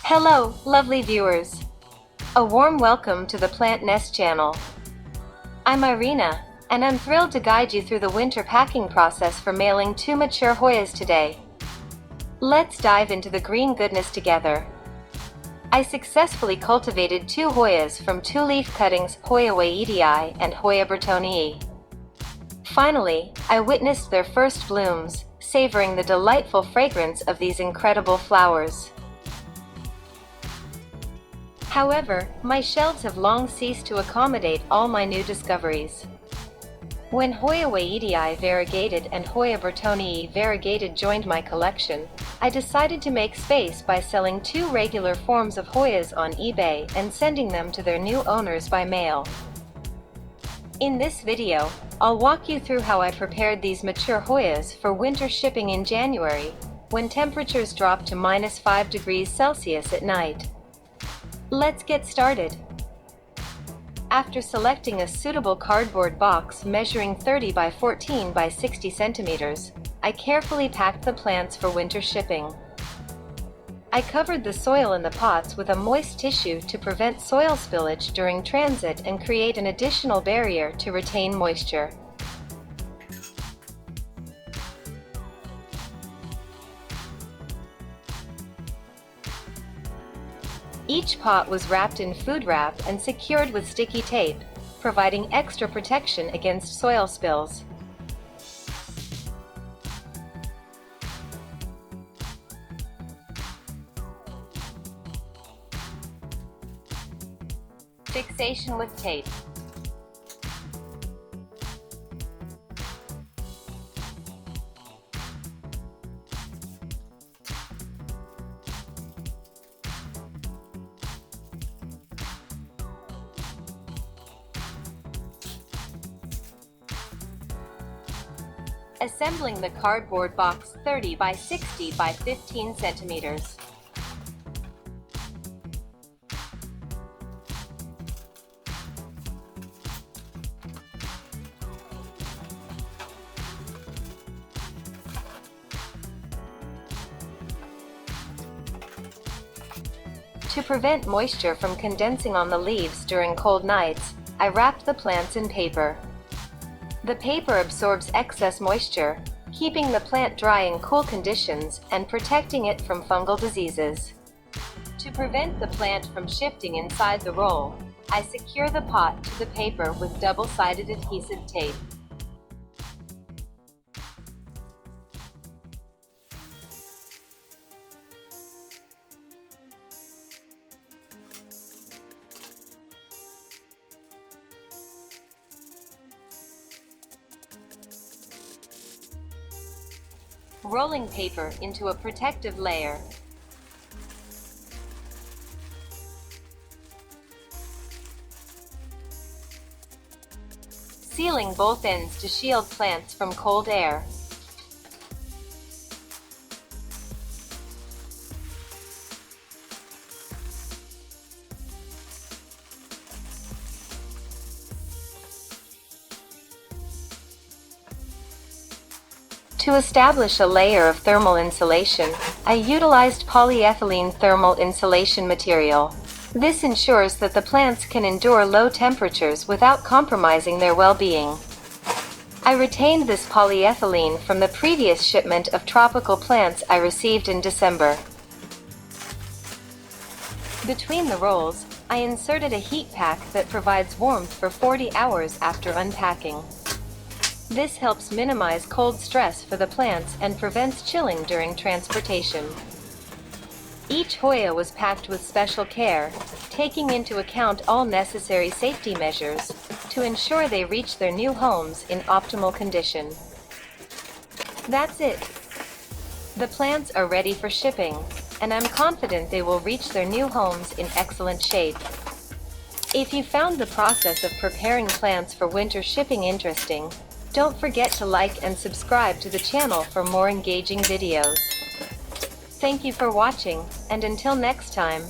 Hello, lovely viewers. A warm welcome to the Plant Nest channel. I'm Irina, and I'm thrilled to guide you through the winter packing process for mailing 2 mature Hoyas today. Let's dive into the green goodness together. I successfully cultivated 2 Hoyas from 2 leaf cuttings, Hoya wayetii and Hoya burtoniae. Finally, I witnessed their first blooms, savoring the delightful fragrance of these incredible flowers. However, my shelves have long ceased to accommodate all my new discoveries. When Hoya wayetii variegated and Hoya burtoniae variegated joined my collection, I decided to make space by selling 2 regular forms of Hoyas on eBay and sending them to their new owners by mail. In this video, I'll walk you through how I prepared these mature Hoyas for winter shipping in January, when temperatures drop to -5 degrees Celsius at night. Let's get started. After selecting a suitable cardboard box measuring 30 by 14 by 60 centimeters, I carefully packed the plants for winter shipping. I covered the soil in the pots with a moist tissue to prevent soil spillage during transit and create an additional barrier to retain moisture. Each pot was wrapped in food wrap and secured with sticky tape, providing extra protection against soil spills. Fixation with tape. Assembling the cardboard box 30 by 60 by 15 centimeters. To prevent moisture from condensing on the leaves during cold nights, I wrapped the plants in paper. The paper absorbs excess moisture, keeping the plant dry in cool conditions and protecting it from fungal diseases. To prevent the plant from shifting inside the roll, I secure the pot to the paper with double-sided adhesive tape. Rolling paper into a protective layer. Sealing both ends to shield plants from cold air. To establish a layer of thermal insulation, I utilized polyethylene thermal insulation material. This ensures that the plants can endure low temperatures without compromising their well-being. I retained this polyethylene from the previous shipment of tropical plants I received in December. Between the rolls, I inserted a heat pack that provides warmth for 40 hours after unpacking. This helps minimize cold stress for the plants and prevents chilling during transportation. Each Hoya was packed with special care, taking into account all necessary safety measures to ensure they reach their new homes in optimal condition. That's it. The plants are ready for shipping, and I'm confident they will reach their new homes in excellent shape. If you found the process of preparing plants for winter shipping interesting, don't forget to like and subscribe to the channel for more engaging videos. Thank you for watching, and until next time.